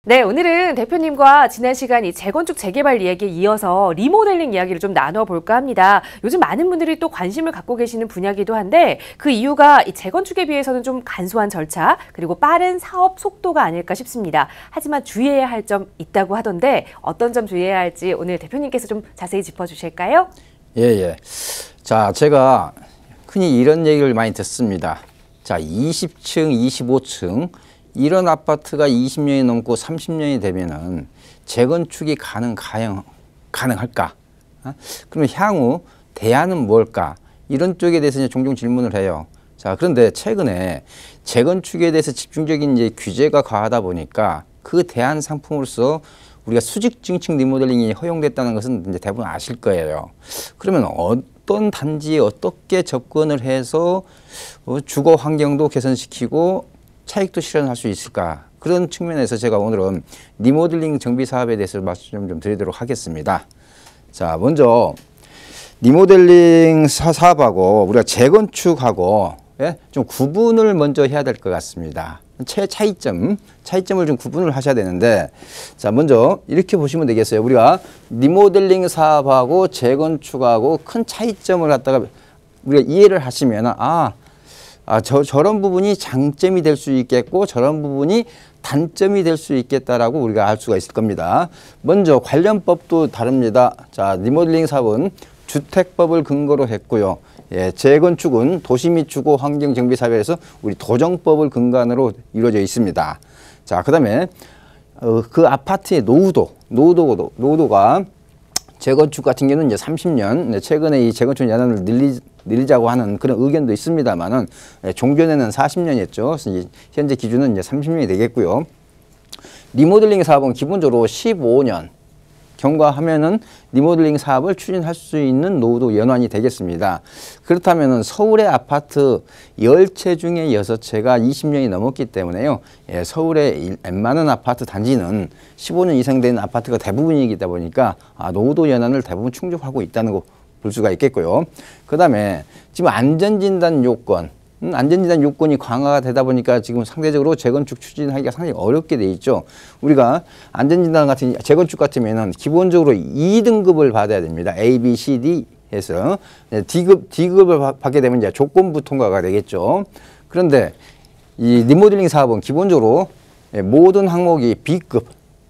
네, 오늘은 대표님과 지난 시간 이 재건축 재개발 이야기에 이어서 리모델링 이야기를 좀 나눠볼까 합니다. 요즘 많은 분들이 또 관심을 갖고 계시는 분야이기도 한데 그 이유가 이 재건축에 비해서는 좀 간소한 절차 그리고 빠른 사업 속도가 아닐까 싶습니다. 하지만 주의해야 할 점 있다고 하던데 어떤 점 주의해야 할지 오늘 대표님께서 좀 자세히 짚어주실까요? 예. 자, 제가 흔히 이런 얘기를 많이 듣습니다. 자, 20층, 25층 이런 아파트가 20년이 넘고 30년이 되면은 재건축이 가능할까? 그러면 향후 대안은 뭘까? 이런 쪽에 대해서 이제 종종 질문을 해요. 자, 그런데 최근에 재건축에 대해서 집중적인 이제 규제가 과하다 보니까 그 대안 상품으로서 우리가 수직 증축 리모델링이 허용됐다는 것은 이제 대부분 아실 거예요. 그러면 어떤 단지에 어떻게 접근을 해서 주거 환경도 개선시키고 차익도 실현할 수 있을까? 그런 측면에서 제가 오늘은 리모델링 정비 사업에 대해서 말씀 좀 드리도록 하겠습니다. 자, 먼저 리모델링 사업하고 우리가 재건축하고 좀 구분을 먼저 해야 될 것 같습니다. 차이점을 좀 구분을 하셔야 되는데, 자, 먼저 이렇게 보시면 되겠어요. 우리가 리모델링 사업하고 재건축하고 큰 차이점을 갖다가 우리가 이해를 하시면 저런 부분이 장점이 될 수 있겠고 저런 부분이 단점이 될 수 있겠다라고 우리가 알 수가 있을 겁니다. 먼저 관련법도 다릅니다. 자, 리모델링 사업은 주택법을 근거로 했고요. 재건축은 도시 및 주거 환경 정비 사업에서 우리 도정법을 근간으로 이루어져 있습니다. 자, 그다음에 그 아파트의 노후도가 재건축 같은 경우는 이제 30년, 최근에 이 재건축 연한을 늘리자고 하는 그런 의견도 있습니다만은 종전에는 40년이었죠. 그래서 현재 기준은 이제 30년이 되겠고요. 리모델링 사업은 기본적으로 15년 경과하면은 리모델링 사업을 추진할 수 있는 노후도 연한이 되겠습니다. 그렇다면은 서울의 아파트 10채 중에 6채가 20년이 넘었기 때문에요. 서울의 웬만한 아파트 단지는 15년 이상 된 아파트가 대부분이기 보니까 노후도 연한을 대부분 충족하고 있다는 거 볼 수가 있겠고요. 그 다음에 지금 안전진단 요건이 강화가 되다 보니까 지금 상대적으로 재건축 추진하기가 상당히 어렵게 돼 있죠. 우리가 안전진단 같은 재건축 같으면은 기본적으로 2등급을 받아야 됩니다. A, B, C, D 해서 D급을 받게 되면 이제 조건부 통과가 되겠죠. 그런데 이 리모델링 사업은 기본적으로 모든 항목이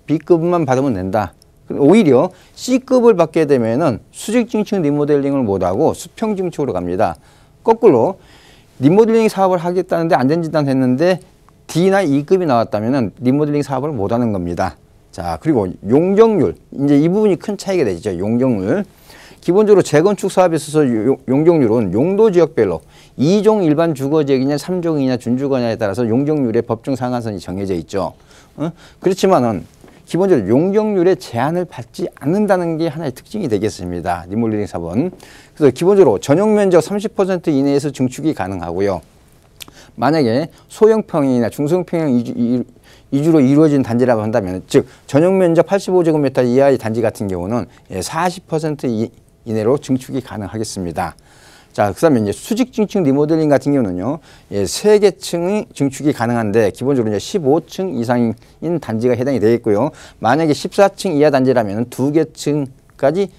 B급만 받으면 된다. 오히려 C급을 받게 되면은 수직 증축 리모델링을 못하고 수평 증축으로 갑니다. 거꾸로 리모델링 사업을 하겠다는데 안전진단 했는데 D나 E급이 나왔다면은 리모델링 사업을 못하는 겁니다. 자, 그리고 용적률, 이제 이 부분이 큰 차이가 되죠. 용적률. 기본적으로 재건축 사업에 있어서 용적률은 용도 지역별로 2종 일반 주거지역이냐 3종이냐 준주거냐에 따라서 용적률의 법정 상한선이 정해져 있죠. 그렇지만은 기본적으로 용적률에 제한을 받지 않는다는 게 하나의 특징이 되겠습니다. 리모델링 사업은. 그래서 기본적으로 전용 면적 30% 이내에서 증축이 가능하고요. 만약에 소형평형이나 중소형평형 위주로 이루어진 단지라고 한다면, 즉 전용 면적 85제곱미터 이하의 단지 같은 경우는 40% 이내로 증축이 가능하겠습니다. 자, 그 다음에 이제 수직 증축 리모델링 같은 경우는요, 3개 층이 증축이 가능한데, 기본적으로 이제 15층 이상인 단지가 해당이 되겠고요. 만약에 14층 이하 단지라면 2개 층까지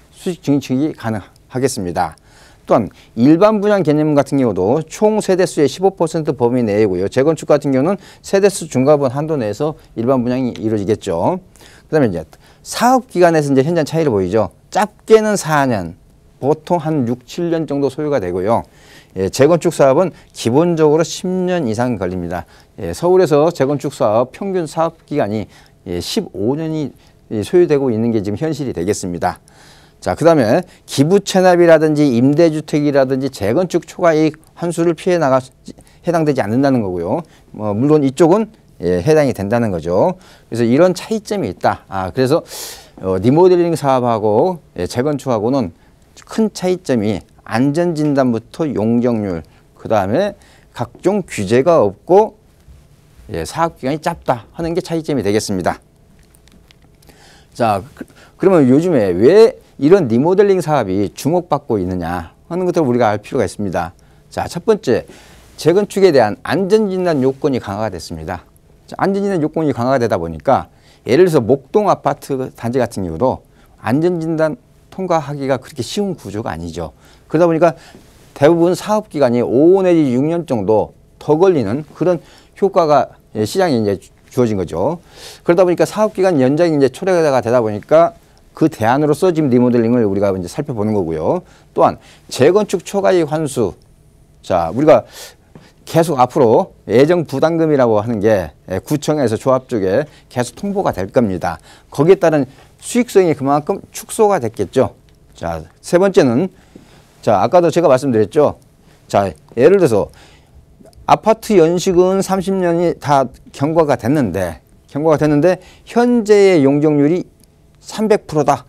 수직 증축이 가능하겠습니다. 또한 일반 분양 개념 같은 경우도 총 세대수의 15% 범위 내고요. 재건축 같은 경우는 세대수 중과분 한도 내에서 일반 분양이 이루어지겠죠. 그 다음에 이제 사업기간에서 이제 현장 차이를 보이죠. 짧게는 4년. 보통 한 6, 7년 정도 소요가 되고요. 재건축 사업은 기본적으로 10년 이상 걸립니다. 서울에서 재건축 사업 평균 사업 기간이 15년이 소요되고 있는 게 지금 현실이 되겠습니다. 자, 그 다음에 기부 체납이라든지 임대주택이라든지 재건축 초과이익 환수를 해당되지 않는다는 거고요. 물론 이쪽은 해당이 된다는 거죠. 그래서 이런 차이점이 있다. 그래서 리모델링 사업하고 재건축하고는 큰 차이점이 안전진단부터 용적률, 그 다음에 각종 규제가 없고 사업기간이 짧다 하는 게 차이점이 되겠습니다. 자, 그러면 요즘에 왜 이런 리모델링 사업이 주목받고 있느냐 하는 것들을 우리가 알 필요가 있습니다. 자, 첫 번째, 재건축에 대한 안전진단 요건이 강화가 됐습니다. 안전진단 요건이 강화가 되다 보니까 예를 들어서 목동 아파트 단지 같은 경우도 안전진단 통과하기가 그렇게 쉬운 구조가 아니죠. 그러다 보니까 대부분 사업기간이 5 내지 6년 정도 더 걸리는 그런 효과가 시장에 이제 주어진 거죠. 그러다 보니까 사업기간 연장이 이제 초래가 되다 보니까 그 대안으로서 지금 리모델링을 우리가 이제 살펴보는 거고요. 또한 재건축 초과이익 환수. 자, 우리가 계속 앞으로 예정 부담금이라고 하는 게 구청에서 조합 쪽에 계속 통보가 될 겁니다. 거기에 따른 수익성이 그만큼 축소가 됐겠죠. 자, 세 번째는 자, 아까도 제가 말씀드렸죠. 자, 예를 들어서 아파트 연식은 30년이 다 경과가 됐는데 현재의 용적률이 300%다.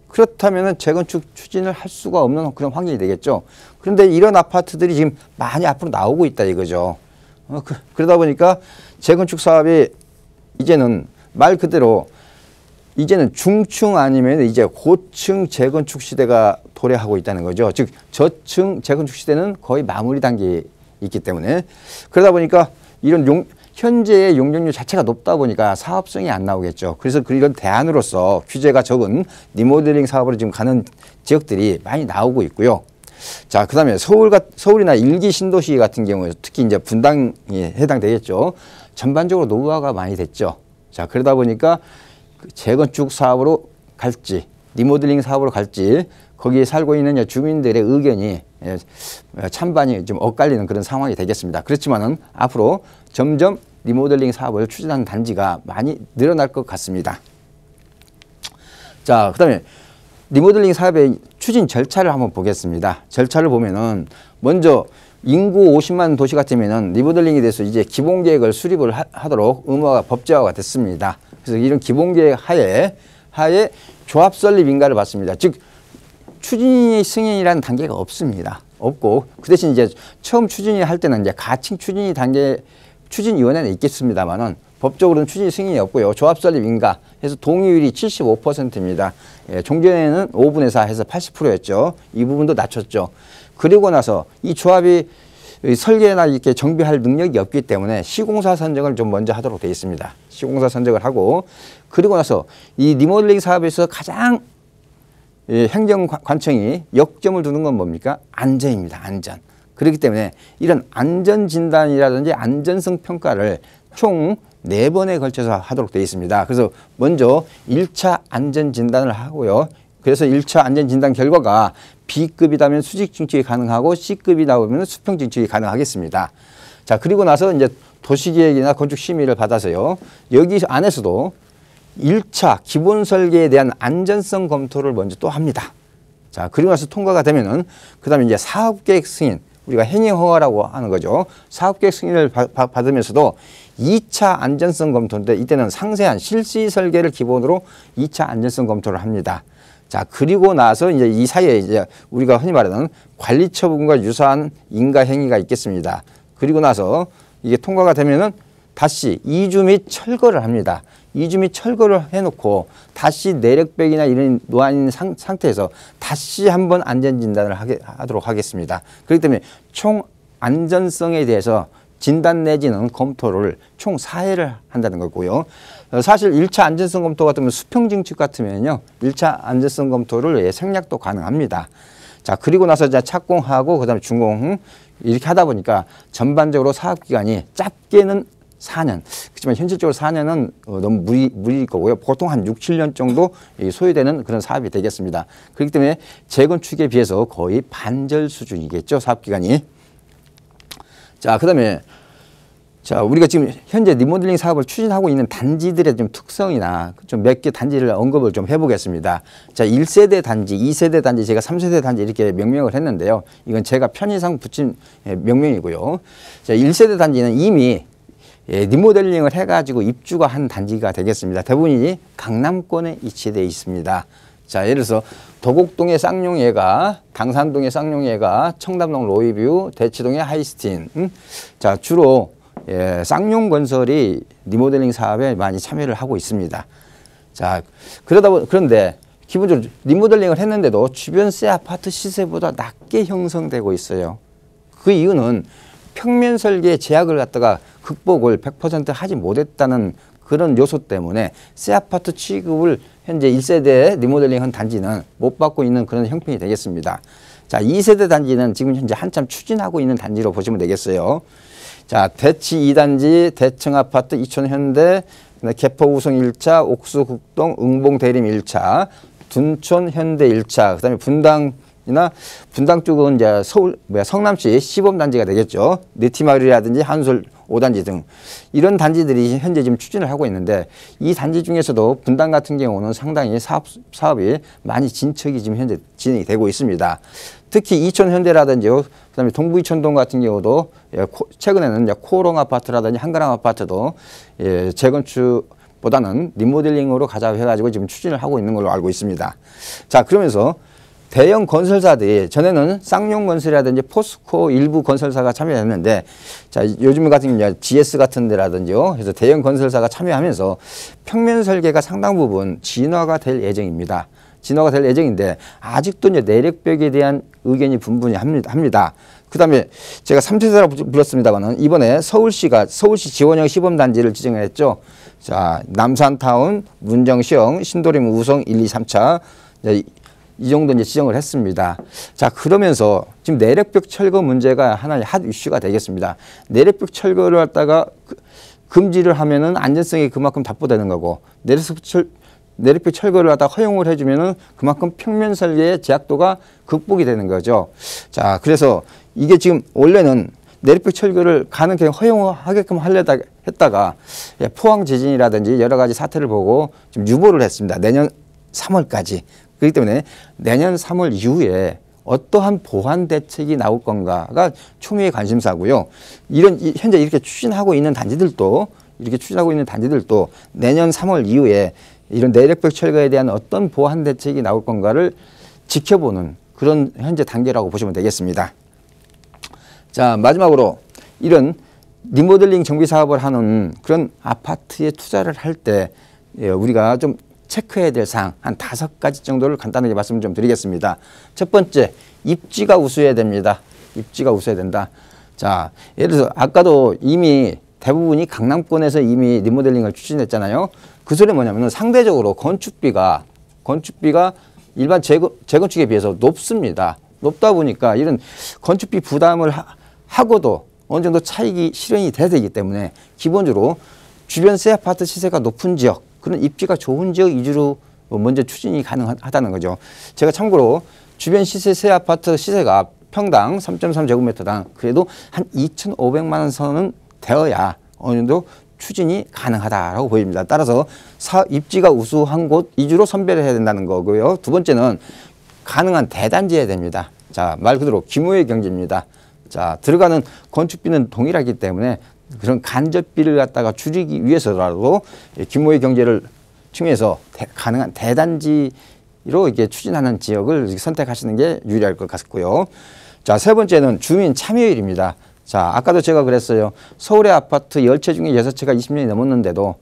그렇다면 재건축 추진을 할 수가 없는 그런 환경이 되겠죠. 그런데 이런 아파트들이 지금 많이 앞으로 나오고 있다 이거죠. 그러다 보니까 재건축 사업이 이제는 말 그대로 이제는 중층 아니면 이제 고층 재건축 시대가 도래하고 있다는 거죠. 즉 저층 재건축 시대는 거의 마무리 단계에 있기 때문에 그러다 보니까 이런 현재의 용적률 자체가 높다 보니까 사업성이 안 나오겠죠. 그래서 이런 대안으로서 규제가 적은 리모델링 사업으로 지금 가는 지역들이 많이 나오고 있고요. 자, 그다음에 서울이나 일기 신도시 같은 경우에 특히 이제 분당이 해당되겠죠. 전반적으로 노후화가 많이 됐죠. 자, 그러다 보니까 재건축 사업으로 갈지 리모델링 사업으로 갈지 거기에 살고 있는 주민들의 의견이 찬반이 좀 엇갈리는 그런 상황이 되겠습니다. 그렇지만은 앞으로 점점 리모델링 사업을 추진하는 단지가 많이 늘어날 것 같습니다. 자, 그다음에 리모델링 사업의 추진 절차를 한번 보겠습니다. 절차를 보면은 먼저 인구 50만 도시 같으면은 리모델링에 대해서 이제 기본 계획을 수립을 하도록 의무화가 법제화가 됐습니다. 그래서 이런 기본 계획 하에 조합 설립 인가를 받습니다. 즉 추진위 승인이라는 단계가 없습니다. 없고 그 대신 이제 처음 추진위 할 때는 이제 가칭 추진위 단계 추진위원회는 있겠습니다만은 법적으로는 추진위 승인이 없고요. 조합 설립 인가 해서 동의율이 75%입니다. 종전에는 5분의 4 해서 80%였죠. 이 부분도 낮췄죠. 그리고 나서 이 조합이 설계나 이렇게 정비할 능력이 없기 때문에 시공사 선정을 좀 먼저 하도록 되어 있습니다. 시공사 선정을 하고 그리고 나서 이 리모델링 사업에서 가장 행정관청이 역점을 두는 건 뭡니까? 안전입니다. 안전. 그렇기 때문에 이런 안전진단이라든지 안전성 평가를 총 4번에 걸쳐서 하도록 되어 있습니다. 그래서 먼저 1차 안전진단을 하고요. 그래서 1차 안전진단 결과가 B급이라면 수직 증축이 가능하고 C급이 나오면 수평 증축이 가능하겠습니다. 자, 그리고 나서 이제 도시계획이나 건축 심의를 받아서요. 여기 안에서도 1차 기본 설계에 대한 안전성 검토를 먼저 또 합니다. 자, 그리고 나서 통과가 되면은 그다음에 이제 사업계획 승인, 우리가 행위허가라고 하는 거죠. 사업계획 승인을 받으면서도 2차 안전성 검토인데 이때는 상세한 실시 설계를 기본으로 2차 안전성 검토를 합니다. 자, 그리고 나서 이제 이 사이에 이제 우리가 흔히 말하는 관리 처분과 유사한 인가 행위가 있겠습니다. 그리고 나서 이게 통과가 되면은 다시 이주 및 철거를 합니다. 이주 및 철거를 해놓고 다시 내력백이나 이런 노안인 상태에서 다시 한번 안전진단을 하도록 하겠습니다. 그렇기 때문에 총 안전성에 대해서 진단 내지는 검토를 총 4회를 한다는 거고요. 사실 1차 안전성 검토 같으면 수평증축 같으면요. 1차 안전성 검토를 생략도 가능합니다. 자, 그리고 나서 이제 착공하고 그다음에 준공 이렇게 하다 보니까 전반적으로 사업기간이 짧게는 4년. 그렇지만 현실적으로 4년은 너무 무리일 거고요. 보통 한 6, 7년 정도 소요되는 그런 사업이 되겠습니다. 그렇기 때문에 재건축에 비해서 거의 반절 수준이겠죠. 사업기간이. 자, 그다음에 자, 우리가 지금 현재 리모델링 사업을 추진하고 있는 단지들의 좀 특성이나 좀 몇 개 단지를 언급을 좀 해보겠습니다. 자, 1세대 단지, 2세대 단지, 제가 3세대 단지 이렇게 명명을 했는데요. 이건 제가 편의상 붙인 명명이고요. 자, 1세대 단지는 이미 리모델링을 해가지고 입주가 한 단지가 되겠습니다. 대부분이 강남권에 위치되어 있습니다. 자, 예를 들어서 도곡동의 쌍용예가, 당산동의 쌍용예가, 청담동 로이뷰, 대치동의 하이스틴. 자, 주로 쌍용건설이 리모델링 사업에 많이 참여를 하고 있습니다. 자, 그런데 기본적으로 리모델링을 했는데도 주변 새 아파트 시세보다 낮게 형성되고 있어요. 그 이유는 평면 설계 제약을 갖다가 극복을 100% 하지 못했다는 그런 요소 때문에 새 아파트 취급을 현재 1세대 리모델링한 단지는 못 받고 있는 그런 형편이 되겠습니다. 자, 2세대 단지는 지금 현재 한참 추진하고 있는 단지로 보시면 되겠어요. 자, 대치 2단지, 대청 아파트, 이촌 현대, 개포 우성 1차, 옥수 국동, 응봉 대림 1차, 둔촌 현대 1차, 그 다음에 분당 쪽은 이제 성남시 시범단지가 되겠죠. 느티마을이라든지 한솔 5단지 등 이런 단지들이 현재 지금 추진을 하고 있는데 이 단지 중에서도 분당 같은 경우는 상당히 사업이 많이 진척이 지금 현재 진행이 되고 있습니다. 특히 이촌 현대라든지 그다음에 동부 이촌동 같은 경우도 최근에는 이제 코오롱 아파트라든지 한가람 아파트도 재건축보다는 리모델링으로 가자고 해가지고 지금 추진을 하고 있는 걸로 알고 있습니다. 자, 그러면서 대형 건설사들이 전에는 쌍용건설이라든지 포스코 일부 건설사가 참여했는데 자, 요즘 같은 경우 GS 같은 데라든지요. 그래서 대형 건설사가 참여하면서 평면 설계가 상당 부분 진화가 될 예정입니다. 진화가 될 예정인데 아직도 이제 내력벽에 대한 의견이 분분합니다. 그 다음에 제가 3세대라고 불렀습니다만은 이번에 서울시 지원형 시범단지를 지정을 했죠. 자, 남산타운, 문정시형, 신도림 우성 1, 2, 3차 이 정도 이제 지정을 했습니다. 자, 그러면서 지금 내력벽 철거 문제가 하나의 핫 이슈가 되겠습니다. 내력벽 철거를 갖다가 금지를 하면은 안전성이 그만큼 답보되는 거고, 내력벽 철거를 갖다가 허용을 해주면은 그만큼 평면 설계의 제약도가 극복이 되는 거죠. 자, 그래서 이게 지금 원래는 내력벽 철거를 가능하게 허용하게끔 하려다 했다가 포항 지진이라든지 여러 가지 사태를 보고 좀 유보를 했습니다. 내년 3월까지. 그렇기 때문에 내년 3월 이후에 어떠한 보완 대책이 나올 건가가 초미의 관심사고요. 현재 이렇게 추진하고 있는 단지들도 내년 3월 이후에 이런 내력벽 철거에 대한 어떤 보완 대책이 나올 건가를 지켜보는 그런 현재 단계라고 보시면 되겠습니다. 자, 마지막으로 이런 리모델링 정비 사업을 하는 그런 아파트에 투자를 할 때 우리가 좀 체크해야 될 사항 한 5가지 정도를 간단하게 말씀을 좀 드리겠습니다. 첫 번째, 입지가 우수해야 됩니다. 입지가 우수해야 된다. 자, 예를 들어서 아까도 이미 대부분이 강남권에서 이미 리모델링을 추진했잖아요. 그 소리는 뭐냐면은 상대적으로 건축비가 일반 재건축에 비해서 높습니다. 높다 보니까 이런 건축비 부담을 하고도 어느 정도 차익이 실현이 돼야 되기 때문에 기본적으로 주변 새 아파트 시세가 높은 지역, 그런 입지가 좋은 지역 위주로 먼저 추진이 가능하다는 거죠. 제가 참고로 주변 새 아파트 시세가 평당 3.3제곱미터당 그래도 한 2,500만 원 선은 되어야 어느 정도 추진이 가능하다라고 보입니다. 따라서 입지가 우수한 곳 위주로 선별을 해야 된다는 거고요. 두 번째는 가능한 대단지여야 됩니다. 자, 말 그대로 규모의 경제입니다. 자, 들어가는 건축비는 동일하기 때문에 그런 간접비를 갖다가 줄이기 위해서라도 규모의 경제를 측면에서 가능한 대단지로 이렇게 추진하는 지역을 선택하시는 게 유리할 것 같고요. 자, 세 번째는 주민 참여율입니다. 자, 아까도 제가 그랬어요. 서울의 아파트 10채 중에 6채가 20년이 넘었는데도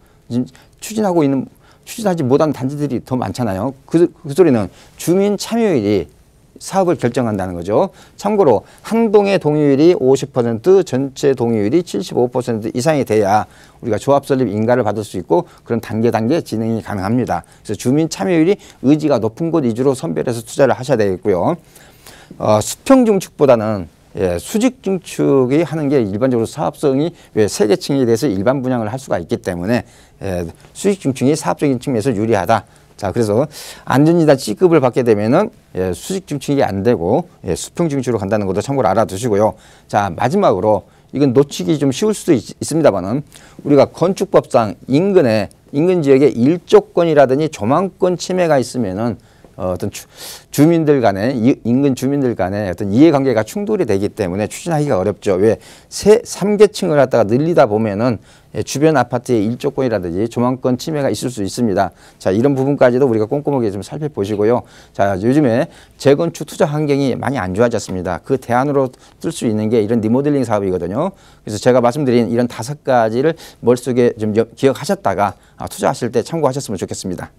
추진하지 못한 단지들이 더 많잖아요. 그 소리는 주민 참여율이 사업을 결정한다는 거죠. 참고로 한 동의 동의율이 50%, 전체 동의율이 75% 이상이 돼야 우리가 조합 설립 인가를 받을 수 있고 그런 단계 진행이 가능합니다. 그래서 주민 참여율이 의지가 높은 곳 위주로 선별해서 투자를 하셔야 되겠고요. 수평 중축보다는 수직 중축이 하는 게 일반적으로 사업성이 세계층에 대해서 일반 분양을 할 수가 있기 때문에 수직 중축이 사업적인 측면에서 유리하다. 자, 그래서 안전지대 C급을 받게 되면은 수직 중축이 안 되고 수평 중축으로 간다는 것도 참고로 알아두시고요. 자, 마지막으로 이건 놓치기 좀 쉬울 수도 있습니다만은 우리가 건축법상 인근 지역에 일조권이라든지 조망권 침해가 있으면은 어떤 주민들 간에 인근 주민들 간에 어떤 이해관계가 충돌이 되기 때문에 추진하기가 어렵죠. 왜 3계층을 갖다가 늘리다 보면은 주변 아파트의 일조권이라든지 조망권 침해가 있을 수 있습니다. 자, 이런 부분까지도 우리가 꼼꼼하게 좀 살펴보시고요. 자, 요즘에 재건축 투자 환경이 많이 안 좋아졌습니다. 그 대안으로 뜰 수 있는 게 이런 리모델링 사업이거든요. 그래서 제가 말씀드린 이런 5가지를 머릿속에 좀 기억하셨다가 투자하실 때 참고하셨으면 좋겠습니다.